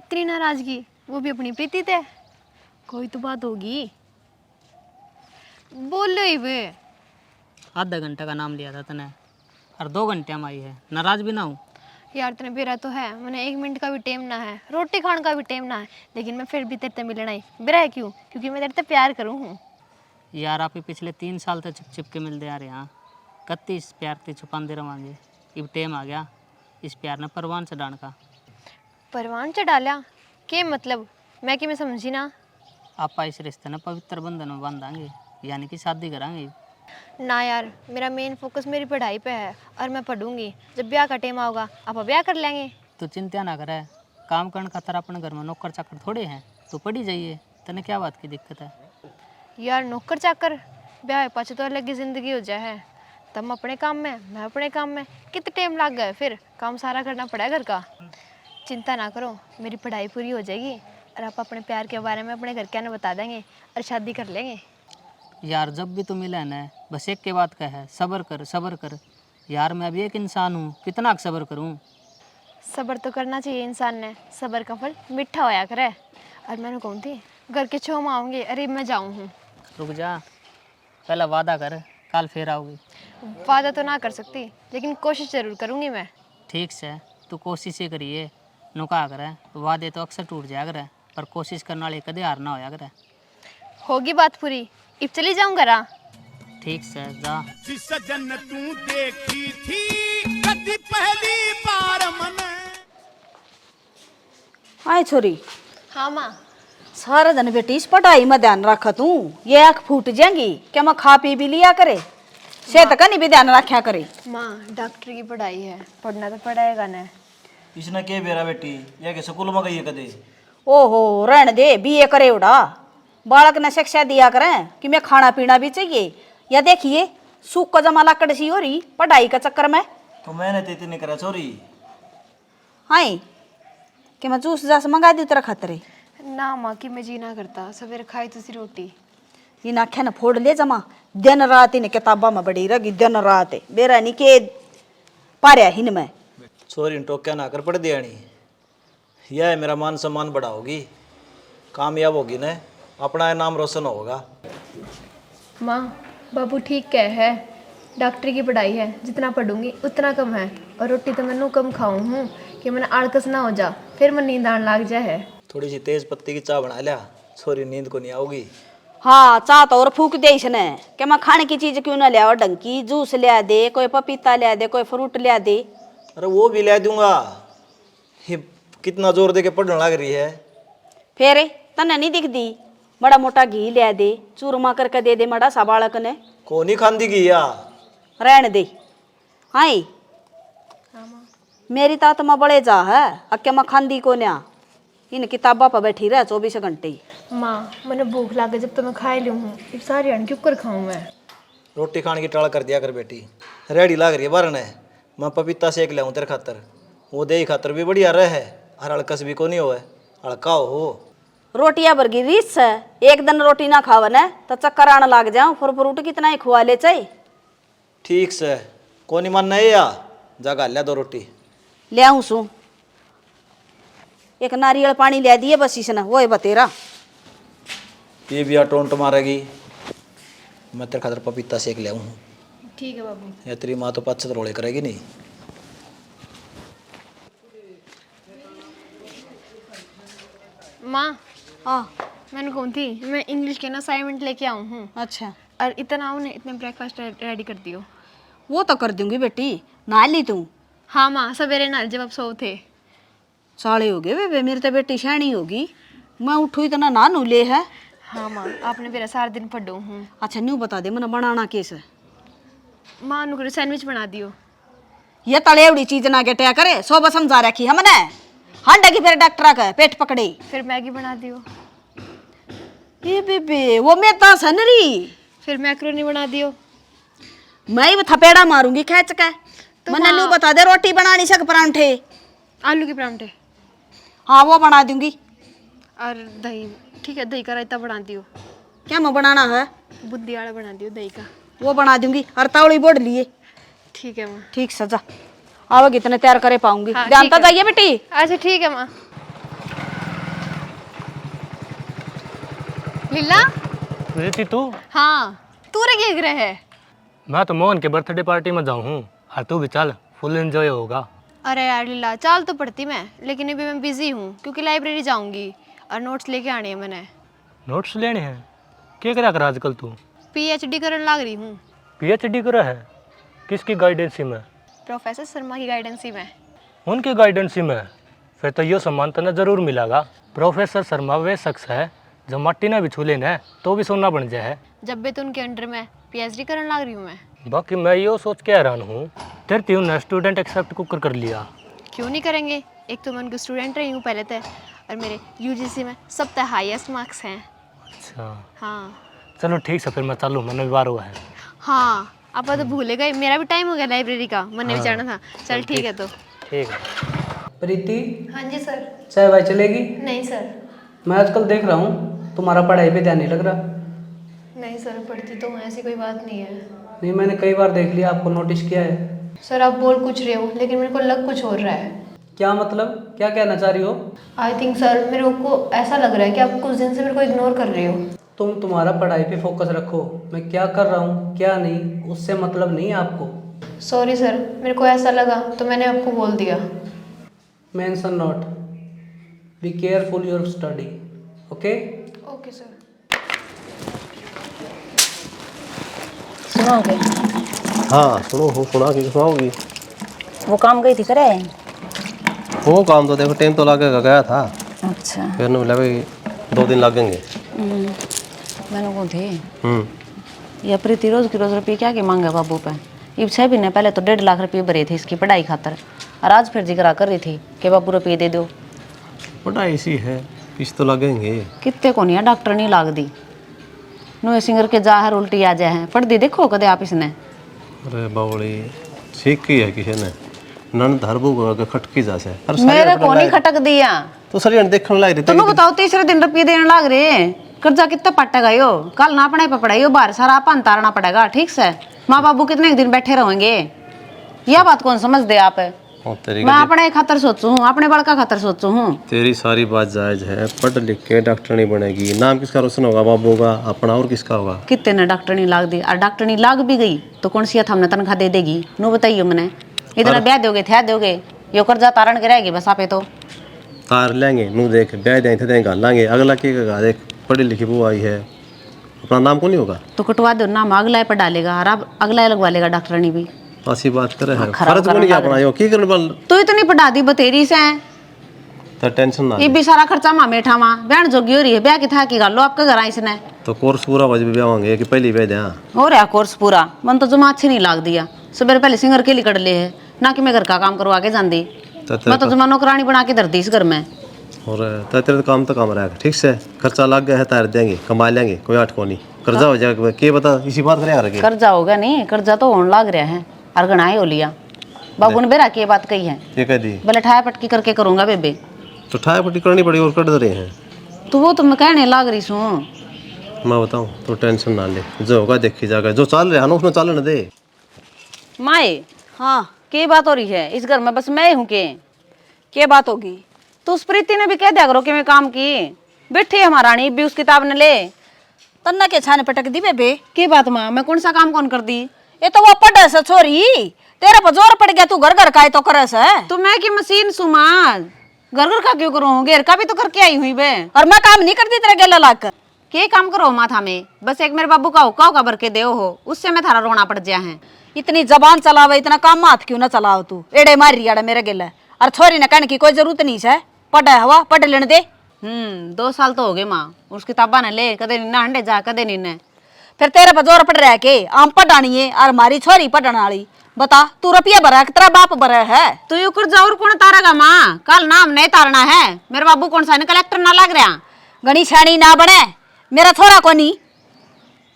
इतनी नाराजगी, वो भी अपनी प्रीति थे। कोई तो बात होगी, बोलो ही वे। आधा घंटे का नाम लिया था तने और 2 घंटे में आई है, नाराज भी ना हूँ। यार तेने बेरा तो है, मैंने 1 मिनट का भी टाइम ना है, रोटी खाने का भी टाइम ना है, लेकिन मैं फिर भी तेरे से मिलना ही बेरा है। क्यों? क्योंकि मैं तेरे से प्यार करूँ हूँ। यार आप ही पिछले 3 साल तक चिप के मिलते आ रहे हैं, कत्ती इस प्यार ते छुपाते रहोगे। अब टाइम आ गया इस प्यार ने परवान चढ़ाने का। परवान चढ़ा लिया? के मतलब? मैं कि मैं समझी ना। आप इस रिश्ते ने पवित्र बंधन में बांधांगे, यानी कि शादी करांगे। ना यार, मेरा मेन फोकस मेरी पढ़ाई पे है और मैं पढ़ूंगी। जब ब्याह का टाइम आएगा आप ब्याह कर लेंगे। तो चिंता ना करे, काम करने खातर अपने घर में नौकर चाकर थोड़े हैं, तो पढ़ी जाइए। तने क्या बात की दिक्कत है? यार नौकर चाकर ब्याह पाछे तो अलग ही जिंदगी हो जाए है। तुम अपने काम में, मैं अपने काम में, कितना टाइम लग गए, फिर काम सारा करना पड़ा है घर का। चिंता ना करो, मेरी पढ़ाई पूरी हो जाएगी और आप अपने प्यार के बारे में अपने घर के आने बता देंगे और शादी कर लेंगे। यार जब भी तू मिला ना, बस एक के बात का है, सब्र कर सब्र कर। यार मैं भी एक इंसान हूँ, कितना सब्र करूँ। सब्र तो करना चाहिए इंसान ने, सब्र का फल मीठा होया करे। और मैंने कौन थी घर के छो में आऊँगी, अरे मैं जाऊँ हूँ। रुक जा, पहला वादा कर, कल फिर आओगी। वादा तो ना कर सकती, लेकिन कोशिश ज़रूर करूँगी मैं। ठीक से तू कोशिश ही करिए, नुका करे वादे तो अक्सर टूट जाया करे, पर कोशिश करने वाले कदे हार ना होया करे। होगी बात पूरी, अब चली जाऊँ घरा। ठीक से जा। सजन तू देखी थी कदी पहली बार मने। आए छोरी, हाँ माँ। सारा दिन बेटी इस पढ़ाई में ध्यान रखा तू, ये आँख फूट जाएंगी क्या? मैं खा पी भी लिया करे, सेहत का नहीं भी ध्यान रखा करे। माँ डॉक्टर की पढ़ाई है, पढ़ना तो पड़ेगा ना। इसने के बेरा बेटी या के स्कूल में गई है कदे? ओहो रहने दे, बीए करे उड़ा बालक ने शिक्षा दिया करें कि मैं खाना पीना भी चाहिए। या देखिए सूख का जमा लाकड़ सी हो रही पढ़ाई का चक्कर में। तो मैंने तो इतनी करा छोरी। हाँ कि मैं जूस जास मंगा दी तेरा खतरे। ना माँ कि मैं जी ना करता, सवेरे खाई तुसी रोटी। इन आख्या न फोड़ ले जमा, दिन रात इन किताबा में बड़ी रगी, दिन रात बेरा नहीं के पारिया हिन में। छोरी टोक्या ना कर पड़ दिया नहीं, यह है मेरा मान सम्मान बढ़ाओगी, कामयाब होगी न, अपना नाम रोशन होगा। माँ बाबू ठीक कह है, डॉक्टर की पढ़ाई है, जितना पढ़ूंगी उतना कम है। और रोटी तो मैंने कम खाऊं हूँ कि मैंने आलकस ना हो जा, फिर मैं नींद आने लग जाए है। थोड़ी सी तेज पत्ती की चाय बना लिया, छोरी नींद को नहीं आओगी। हाँ चाह तो और फूक दे इसने कि मैं खाने की चीज क्यों ना लिया, डंकी जूस लिया दे, कोई पपीता लिया दे, कोई फ्रूट लिया दे। अरे वो भी ला दूंगा, ये कितना जोर दे के पढ़ने लग रही है। फिर तने नहीं दिखती, बड़ा मोटा घी लिया दे, चूरमा करके दे दे मड़ा सा बालक ने। को नहीं खांदी की या रहने दे। हाँ मेरी तो आत्मा बड़े जा है, अक्के मैं खांदी को न्या, इन किताबा पर बैठी रह 24 घंटे। माँ मैंने भूख लगे जब तो मैं खा लूँ हूँ, अब सारी अन क्यों कर खाऊँ मैं। रोटी खाने की टाल कर दिया कर बेटी, रेडी लाग रही है बारन है। मैं पपीता सेक लिया तेरे खातर, वो दही खातर भी बढ़िया रहे है, हर हड़कस भी को नहीं हो, हड़का हो। रोटियां बर्गी रीस है, एक दिन रोटी ना खावन है तो चक्कर आने लग जाऊं, फ्रूट कितना ही खुआ ले चाहिए। ठीक से को नहीं मानना है या जगह लिया 2 रोटी ले आऊं सू, एक नारियल पानी ले दिए बस इसने, वो है बतेरा। ये भी टोंट मारेगी, मैं तेरे खातर पपीता सेक लिया हूँ। ठीक है बाबू। या तेरी माँ तो 5 रोले करेगी नहीं। माँ हाँ मैंने कौन थी, मैं इंग्लिश के ना असाइनमेंट लेके आऊँ हूँ, अच्छा, और इतना उन्हें इतने ब्रेकफास्ट रेडी कर दियो। वो तो कर दूंगी बेटी, नहा ली तू? हाँ माँ सवेरे नाल जब आप सो थे। साले हो गए वे, मेरी तो बेटी शैनी होगी, मैं उठू इतना ना नू ले है। हाँ माँ आपने मेरा सारा दिन पढ़ो हूँ। अच्छा न्यू बता दे मैंने बनाना कैसे? माँ नु सैंडविच बना दियो। ये तलेवड़ी चीज ना गेटिया करे, सो बस समझा रखी हमने, हंडा की फिर डॉक्टर का पेट पकड़े। फिर मैगी बना दियो। ये बेबे वो मैं तो सनरी। फिर मैक्रोनी बना दियो। मैं भी थपेड़ा मारूंगी खेच के। तो मैंने न्यू बता दे, रोटी बनानी सक परांठे, आलू के परांठे। हाँ वो बना दूंगी। और दही, ठीक है दही का रायता बना दियो। क्या मैं बनाना है? बुद्धी वाला बना दियो दही का। वो बना दूंगी, और तावड़ी बोड़ लिए। ठीक है माँ। ठीक सजा, आओगे इतने तैयार करे पाऊंगी। हाँ, ध्यान ठीक तो है। जाइए बेटी। अच्छा ठीक है माँ। लीला प्रीति तू? हाँ तू रे क्या रहे है? मैं तो मोहन के बर्थडे पार्टी में जाऊँ हूँ। हाँ तू भी चल, फुल एंजॉय होगा। अरे यार लीला चाल तो पड़ती मैं, लेकिन अभी मैं बिजी हूँ क्योंकि लाइब्रेरी जाऊंगी और नोट्स लेके आने हैं मैंने। नोट्स लेने हैं? क्या करा कर आजकल तू? पीएचडी करने लग रही हूँ। पीएचडी करा है? किसकी गाइडेंसी में? प्रोफेसर शर्मा की गाइडेंसी में। उनकी गाइडेंसी में? फिर तो ये सम्मान तने जरूर मिलेगा। प्रोफेसर शर्मा वे शख्स है जो मट्टी ना भी छू लेना तो भी सोना बन जाए। जब भी तो उनके अंडर में पीएचडी करने लग रही हूँ मैं। बाकी मैं ये सोच के हैरान हूँ, तेरे तीन ने स्टूडेंट एक्सेप्ट कुकर कर लिया। क्यों नहीं करेंगे, एक तो मैं उनके स्टूडेंट रही हूँ पहले से, और मेरे यूजीसी में सबसे हाईएस्ट मार्क्स हैं। अच्छा हाँ चलो ठीक है, फिर मैं चालू, मैंने भी बार हुआ है। हाँ आप तो भूले गए, मेरा भी टाइम हो गया लाइब्रेरी का, मैंने भी जाना था। चल ठीक है तो। ठीक है। प्रीति, हाँ जी सर। चाय वाय चलेगी? नहीं सर। मैं आजकल देख रहा हूँ तुम्हारा पढ़ाई पे ध्यान नहीं लग रहा। नहीं सर पढ़ती तो हूँ, ऐसी कोई बात नहीं है। नहीं, मैंने कई बार देख लिया, आपको नोटिस किया है। सर आप बोल कुछ रहे हो लेकिन मेरे को लग कुछ हो रहा है। क्या मतलब, क्या कहना चाह रही हो? आई थिंक सर मेरे को ऐसा लग रहा है कि आप कुछ दिन से मेरे को इग्नोर कर रहे हो। तुम तुम्हारा पढ़ाई पे फोकस रखो, मैं क्या कर रहा हूँ क्या नहीं उससे मतलब नहीं है आपको। सॉरी सर, मेरे को ऐसा लगा तो मैंने आपको बोल दिया। Mention note, be careful your study, okay? Okay sir. सुनाओगे? हाँ सुना के सुनाओगी। वो काम गई थी करे? वो काम तो देखो टाइम तो लगेगा, गया था। अच्छा। फिर लगे 2 दिन लगेंगे। मैंने को थे ये प्रीति रोज की रोज रुपये क्या के मांगे बाबू पे। ये 6 महीने पहले तो 1.5 लाख रुपये भरे थे इसकी पढ़ाई खातर, और आज फिर जिक्र कर रही थी कि बाबू रुपये दे दो। पढ़ाई इसी है, किस तो लगेंगे। कितने को नहीं डॉक्टर नहीं लाग दी नुए सिंगर के जाहर उल्टी आ जाए हैं। पढ़ दी देखो कदे आप इसने। अरे बावड़ी सीखी है किसी ने, नन धरबू के खटकी जा से। मेरे को नहीं खटक दिया तो सर देखने लग रही तुम बताओ। तीसरे दिन रुपये देने लग रहे, कर्जा कितना पटेगा यो? कल ना पढ़ाई पे पढ़ाई बाहर सारा अपन तारना पड़ेगा। ठीक से माँ बाबू कितने दिन बैठे रहेंगे, यह बात कौन समझ दे आप? मैं अपने खातर सोचू हूँ, अपने बड़का खातर सोचू हूँ। तेरी सारी बात जायज है, पढ़ लिख के डॉक्टर नहीं बनेगी, नाम किसका रोशन होगा? बाबू का अपना, और किसका होगा? कितने ने डॉक्टर नहीं लाग दी, और डॉक्टर नहीं लाग भी गई तो कौन सी हमने तनख्वाह दे देगी? नो बताइयो मैंने, इतना ब्याह दोगे थे दोगे, यो कर्जा तारण गिराएगी बस आपे तो तार लेंगे। नू देख ब्याह दें थे गालांगे, अगला की देख पढ़ी लिखी वो आई है, अपना नाम को नहीं होगा तो कटवा दो नाम, अगला पे डालेगा और अब अगला लगवा लेगा डॉक्टर नहीं भी। ऐसी बात करे है, फर्ज को नहीं अपना यो की करने वाल तो इतनी पढ़ा दी बतेरी से तो टेंशन ना। ये भी सारा खर्चा माँ मेठा माँ बहन जोगी हो रही है, ब्याह की था की गालो आपके घर इसने तो कोर्स पूरा बज ब्याह होंगे कि पहली ब्याह दें? हो रहा कोर्स पूरा, मन तो जमा अच्छी नहीं लाग दिया। सवेरे पहले सिंगर के लिए कर ले है ना कि मैं घर का काम करवा के जाती, मैं तो जमा नौकरानी बना के धरती इस घर में। और तेरे काम तो काम रहेगा, ठीक से खर्चा लग गया है तार देंगे, कमा लेंगे, कोई आठ को नहीं। कर्जा हो जाएगा के बता, इसी बात करे यार। कर्जा होगा नहीं, कर्जा तो होने लग रहा है, और गणाए हो लिया। बाबू ने बेरा की बात कही है, ये कह दी बोले ठाया पटकी करके करूंगा बेबे। तो ठाया पट्टी करनी पड़ी और कर रहे हैं तो वो तो मैं कहने लग रही हूँ। मैं बताऊँ तो टेंशन ना ले, जो होगा देखी जाएगा, जो चल रहा है ना उसमें चलने दे। माए हाँ क्या बात हो रही है इस घर में? बस मैं हूँ के क्या बात होगी? तो उस प्रीति ने भी कह दिया करो कि मैं काम की बैठी है महारानी भी उस किताब ने ले तन्ना के छाने पटक दी बेबे। की बात माँ, मैं कौन सा काम कौन कर दी? ये तो वो पढ़े से छोरी, तेरे पर जोर पड़ गया, तू घर घर का तो करे से। तो मैं की मशीन सुमा घर घर का क्यों करूँ, घेर का भी तो करके आई हुई बे। और मैं काम नहीं करती तेरे गेला लाग कर। के काम करो माथा में? बस एक मेरे बाबू का हुक्का होगा भर के दे हो, उससे मैं थारा रोना पड़ गया है। इतनी जबान चलावे, इतना काम हाथ क्यों ना चलाओ तू? एड़े मारी यार मेरे गेला। और छोरी ने कहने की कोई जरूरत नहीं है, पढ़ा हवा पढ़ लेने दे। 2 साल तो हो गए माँ, उस किताबा ने ले कदे नहीं हंडे जा कदे नहीं। फिर तेरे पर जोर पड़ रहा है के आम पढ़ानी है और हमारी छोरी पढ़ने वाली। बता तू रुपया भरा तेरा बाप भरा है तो यू कर जाऊर कौन तारेगा माँ? कल नाम नहीं तारना है, मेरे बाबू कौन सा कलेक्टर ना लग रहा। गणी छाणी ना बने, मेरा थोड़ा को नहीं।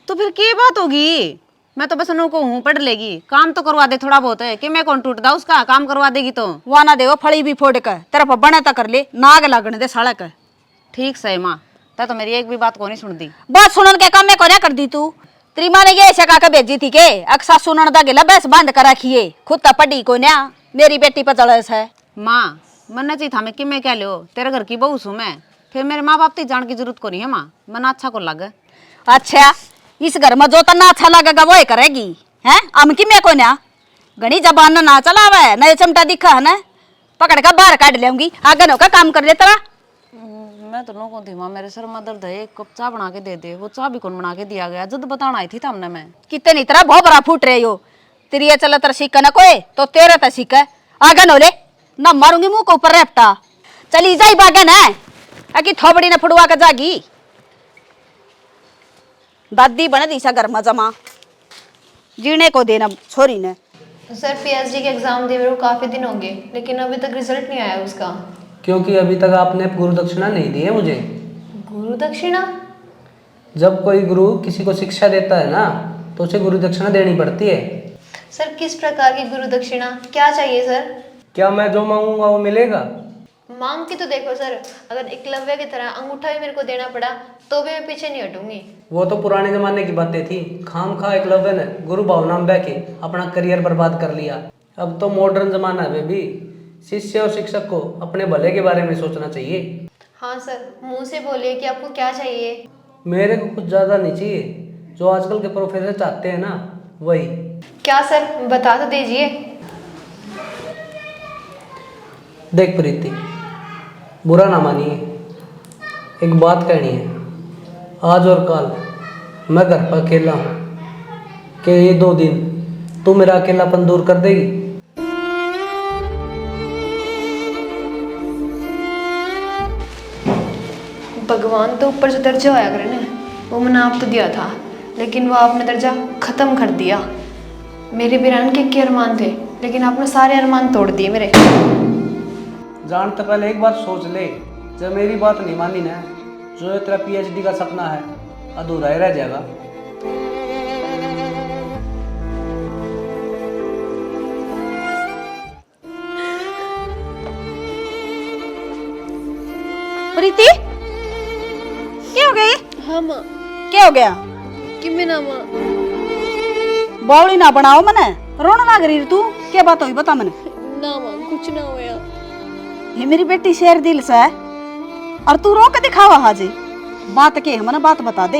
तो फिर क्या बात होगी? मैं तो बस उनको हूँ पढ़ लेगी, काम तो करवा दे थोड़ा बहुत है कि मैं कौन टूटता उसका काम करवा देगी तो वाना देव फड़ी भी फोड़ कर तेरा पर बने तक कर ले, नाग लगने दे सड़क। ठीक सही माँ, तो मेरी एक भी बात को नहीं सुन दी। बात सुनन के काम में कोरिया कर दी तू? तेरी माँ ने ये शका के भेजी थी के अक्सा सुनन दा गिला बस बंद कर रखिए, खुद तो पढ़ी को न्या मेरी बेटी पर चढ़स है। माँ मन चाहिए था मैं कि मैं क्या लो, तेरे घर की बहू सू मैं, फिर मेरे माँ बाप तो जान की जरूरत को नहीं है माँ, मना अच्छा को लगे। अच्छा इस घर में जो तना अच्छा लगेगा वो ही करेगी हैं। अमकी में को ना घनी जबान ना चलावा है नए चमटा दिखा है ना, पकड़ कर बाहर काट लेंगी आगे नो का काम कर ले तेरा। मैं तो लोगों थी माँ, मेरे सर में दर्द है, एक कप चाय बना के दे दे। वो चाय भी कौन बना के दिया गया, जब बताना आई थी हमने। मैं कितनी तरह बहुत बड़ा फूट रहे हो तेरी ये चला तेरा सीखा ना कोई तो तेरा तो सीखा आगे नो ले ना मारूंगी मुंह को ऊपर रेपटा। चली जाई बागन है अकी थोबड़ी ने फुड़वा के जागी दादी बने दिशा घर में जमा जीने को देना छोरी ने। सर पीएचडी के एग्जाम दिए मेरे को काफ़ी दिन हो गए, लेकिन अभी तक रिजल्ट नहीं आया उसका। क्योंकि अभी तक आपने गुरु दक्षिणा नहीं दी है मुझे। गुरु दक्षिणा? जब कोई गुरु किसी को शिक्षा देता है ना तो उसे गुरु दक्षिणा देनी पड़ती है। सर किस प्रकार की गुरु दक्षिणा, क्या चाहिए सर? क्या मैं जो मांगूंगा वो मिलेगा? मांग के तो देखो सर, अगर एकलव्य की तरह अंगूठा भी मेरे को देना पड़ा तो भी मैं पीछे नहीं हटूंगी। वो तो पुराने जमाने की बातें थी। खाम खा एकलव्य ने गुरु भावना में बह के अपना करियर बर्बाद कर लिया। अब तो मॉडर्न जमाना है बेबी, शिष्य और शिक्षक को अपने भले के बारे में सोचना चाहिए। हाँ सर, मुंह से बोलिए कि आपको क्या चाहिए। मेरे को कुछ ज़्यादा नहीं चाहिए, जो आजकल के प्रोफेसर चाहते हैं ना वही। क्या सर, बता तो दीजिए। देख प्रीति, बुरा ना मानिए, एक बात कहनी है। आज और कल मैं घर पर अकेला हूँ, कि ये 2 दिन तू मेरा अकेलापन दूर कर देगी? भगवान तो ऊपर से दर्जा होया करे ना, वो मैंने आप तो दिया था, लेकिन वो आपने दर्जा खत्म कर दिया। मेरे बिरान के अरमान थे, लेकिन आपने सारे अरमान तोड़ दिए मेरे। जानते पहले एक बार सोच ले, जब मेरी बात नहीं मानी ना, जो तेरा पीएचडी का सपना है अधूरा ही रह जाएगा। प्रीति क्या हो गई? हाँ माँ। क्या हो गया? कि मैं ना माँ। बावली ना बनाओ मने, रोना लग रही तू, क्या बात हुई बता मने। ना माँ, कुछ ना होया। ये मेरी बेटी शेर दिल से है और तू रो के दिखावा हाजी बात के हमने बात बता दे।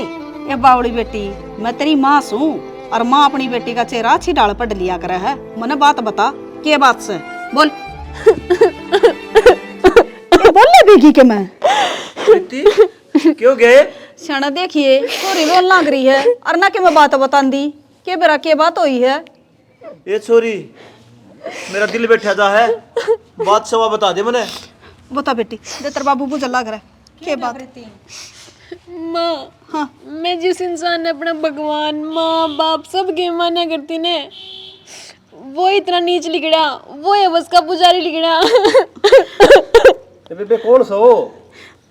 ये बावड़ी बेटी मैं तेरी माँ सूं और माँ अपनी बेटी का चेहरा अच्छी डाल पढ़ लिया करे है। मने बात बता के बात से बोल। बोलने बेगी के मैं क्यों गए? क्षण देखिए छोरी रोन लग रही है और ना के मैं बात बता दी के बेरा के बात हुई है। ये छोरी मेरा दिल बैठा जा है, बात सवा बता दे मने। बता बेटी दे तेरा बाबू बुझ लग रहा है के बात। माँ, हाँ मैं जिस इंसान ने अपना भगवान माँ बाप सब के माना करती ने, वो इतना नीच लिखड़ा, वो है बस का पुजारी लिखड़ा। बेबे कौन सा हो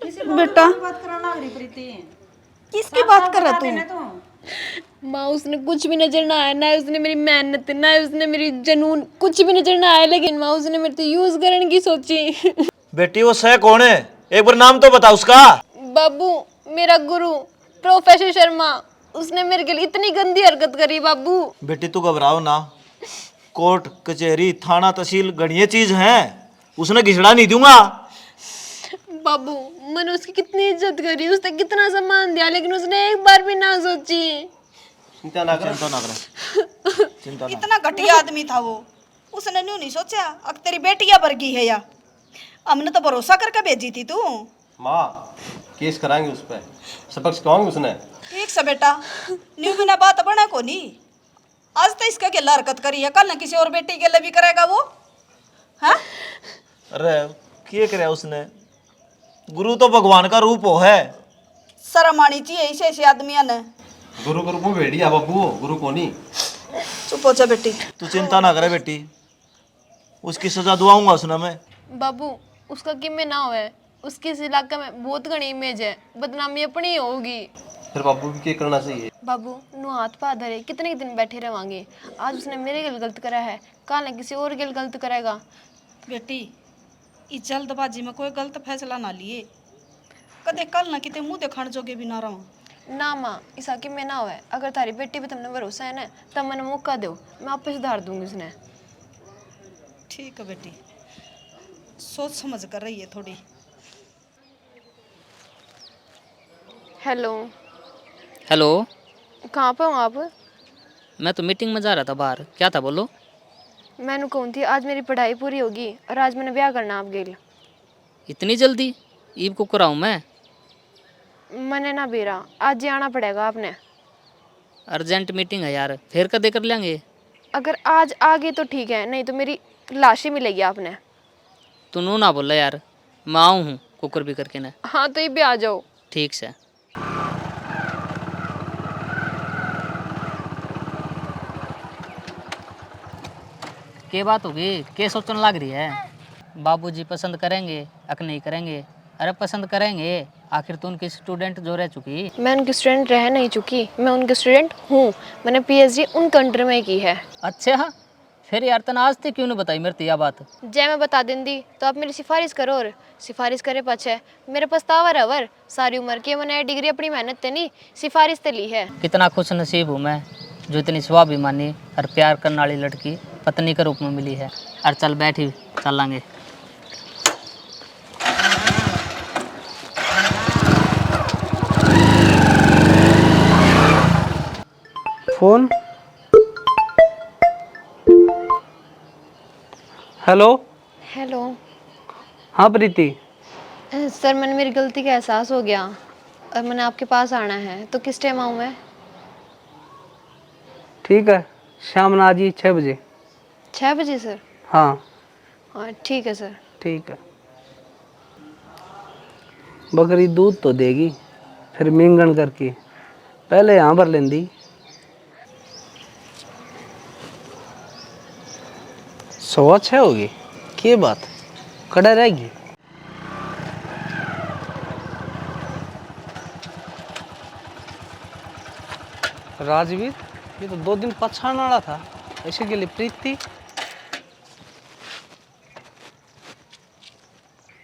बेटा किसकी बात कर रहा तू? माँ उसने कुछ भी नजर ना आया, ना उसने मेरी मेहनत, ना उसने मेरी जनून, कुछ भी नजर ना आया, लेकिन माँ उसने मेरे तो यूज करने की सोची। बेटी वो सह कौन है, एक बार नाम तो बता उसका। बाबू मेरा गुरु प्रोफेसर शर्मा, उसने मेरे के लिए इतनी गंदी हरकत करी बाबू। बेटी तू घबराओ ना, कोर्ट कचहरी थाना तहसील गणिये चीज है, उसने घिसड़ा नहीं दूंगा। बाबू मैंने उसकी कितनी इज्जत करी, उसने कितना सम्मान दिया, लेकिन उसने एक बार भी ना सोची। चिंता ना कर, चिंता ना। इतना घटिया आदमी था वो, उसने न्यू नहीं सोचा अब तेरी बेटिया वर्गी है या हमने तो भरोसा करके भेजी थी तू। माँ केस कराएंगे उस पर, सबक सिखाओगे उसने। ठीक से बेटा न्यू बिना बात बना को नहीं, आज तो इसका गेला हरकत करी है, कल न किसी और बेटी के लिए भी करेगा वो। हाँ अरे क्या करे उसने, गुरु तो भगवान का रूप हो है। शर्म आनी चाहिए ऐसे ऐसे आदमियों ने। गुरु को रूप भेड़िया बब्बू, गुरु को नहीं। चुप हो जा बेटी। तू चिंता ना करे बेटी, उसकी सजा दुआऊंगा उसने मैं। बाबू उसका कि में ना होए, उसकी इस इलाके में बहुत घनी इमेज है, बदनामी अपनी होगी। फिर बाबू भी क्या करना चाहिए? बाबू नु हाथ पा धरे कितने दिन बैठे रहेंगे, आज उसने मेरे गिल गलत करा है, कल न किसी और गिल गलत करेगा। बेटी इस जल्दबाजी में कोई गलत फैसला ना लिए, कदे कल न किते मुंह दिखाने जोगे भी ना रहो। ना माँ इसा कि में ना होए, अगर तारी बेटी पे तुमने भरोसा है ना तब मैंने मौका दो, मैं आप पे सुधार दूंगी उसने। ठीक है बेटी, सोच समझ कर रही है थोड़ी। हेलो। हेलो। कहाँ पे हो आप? मैं तो मीटिंग में जा रहा था बाहर, क्या था बोलो। मैंने कौन थी, आज मेरी पढ़ाई पूरी होगी और आज मैंने ब्याह करना आप गेल। इतनी जल्दी ईब को कराऊँ मैं? मैंने ना बेरा, आज ही आना पड़ेगा आपने। अर्जेंट मीटिंग है यार, फिर कदे कर लेंगे। अगर आज आ गए तो ठीक है, नहीं तो मेरी लाश ही मिलेगी आपने। तू नू ना बोला यार, मैं आऊँ हूँ कुकर भी करके ना। हाँ तो ये भी आ जाओ। ठीक से। के बात होगी, के सोचने लग रही है? बाबूजी पसंद करेंगे अक नहीं करेंगे? अरे पसंद करेंगे, आखिर तो उनकी स्टूडेंट जो रह चुकी। मैं उनकी स्टूडेंट रह नहीं चुकी, मैं उनकी स्टूडेंट हूँ। मैंने पीएचडी उन कंट्री में की है। अच्छा हाँ, फिर यार तना आज तक क्यों नहीं बताई मेरे यह बात? जय मैं बता देंदी तो आप मेरी सिफारिश करो, और सिफारिश करे पाछे मेरे पछतावा रवर सारी उम्र की। मैंने डिग्री अपनी मेहनत ते नहीं, सिफारिश ते ली है। कितना खुश नसीब हूँ मैं जो इतनी स्वाभिमानी और प्यार करने वाली लड़की पत्नी के रूप में मिली है। और चल बैठी, चलेंगे। फोन। हेलो। हेलो। हाँ प्रीति। सर मैंने मेरी गलती का एहसास हो गया और मैंने आपके पास आना है, तो किस टाइम आऊँ मैं? ठीक है, शाम में आ जी 6 बजे। 6 बजे सर? हाँ ठीक है सर। ठीक है। बकरी दूध तो देगी, फिर मिंगन करके पहले यहाँ भर लेंदी। 6:15 होगी, क्या बात कड़ा रहेगी। राजवीर, ये तो 2 दिन पछाड़ने वाला था, ऐसे के लिए प्रीति।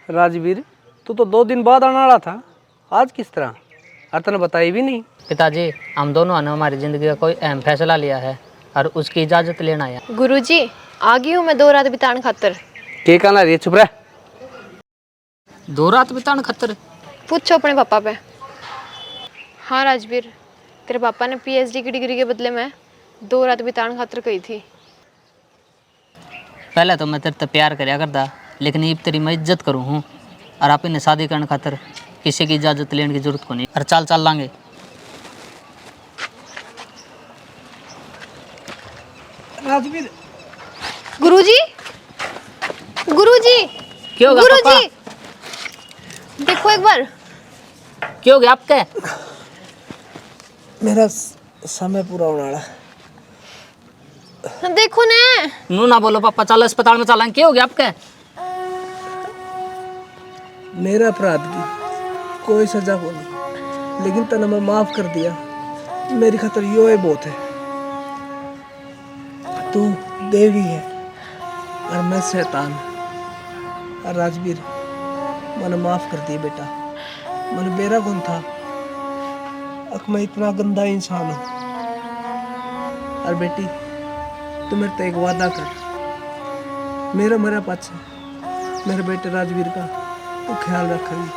राजवीर, तू तो 2 दिन बाद आने वाला था, आज किस तरह? और तने बताई भी नहीं। पिताजी, हम दोनों ने हमारी ज़िंदगी का कोई अहम फैसला लिया है और उसकी इजाज़त लेना है। गुरुजी आ गई हूँ मैं 2 रात बिताने खातर। के कहना रे, चुप रह। 2 रात बिताने खातर? पूछो अपने पापा पे। हाँ राजवीर, तेरे पापा ने पीएचडी की डिग्री के बदले में 2 रात बिताने खातर कही थी। पहले तो मैं तेरे से प्यार करया करता, लेकिन अब तेरी मैं इज्जत करूँ हूँ और आप इन्हें शादी करने खातर किसी की इजाज़त लेने की जरूरत को नहीं। और चल लांगे। राजवीर। गुरुजी, गुरुजी, क्यों गया गुरुजी, देखो एक बार। क्यों हो गया आपके? मेरा समय पूरा होने वाला। देखो ने। नू ना बोलो पापा, चल अस्पताल में चलेंगे। क्या हो गया आपके? मेरा अपराध की कोई सजा को नहीं, लेकिन तने मैं माफ कर दिया। मेरी खातर यो है बहुत है। तू देवी है और मैं शैतान। और राजवीर, मैंने माफ कर दिया बेटा। मैंने बेरा कौन था, अक मैं इतना गंदा इंसान हूँ। और बेटी, तू मेरे से एक वादा कर, मेरा मरा पाछा मेरे बेटे राजवीर का तू ख्याल रखेगी।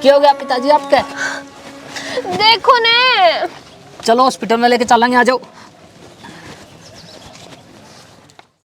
क्या हो गया पिताजी आपके? देखो ने। चलो हॉस्पिटल में लेके चलेंगे, आ जाओ।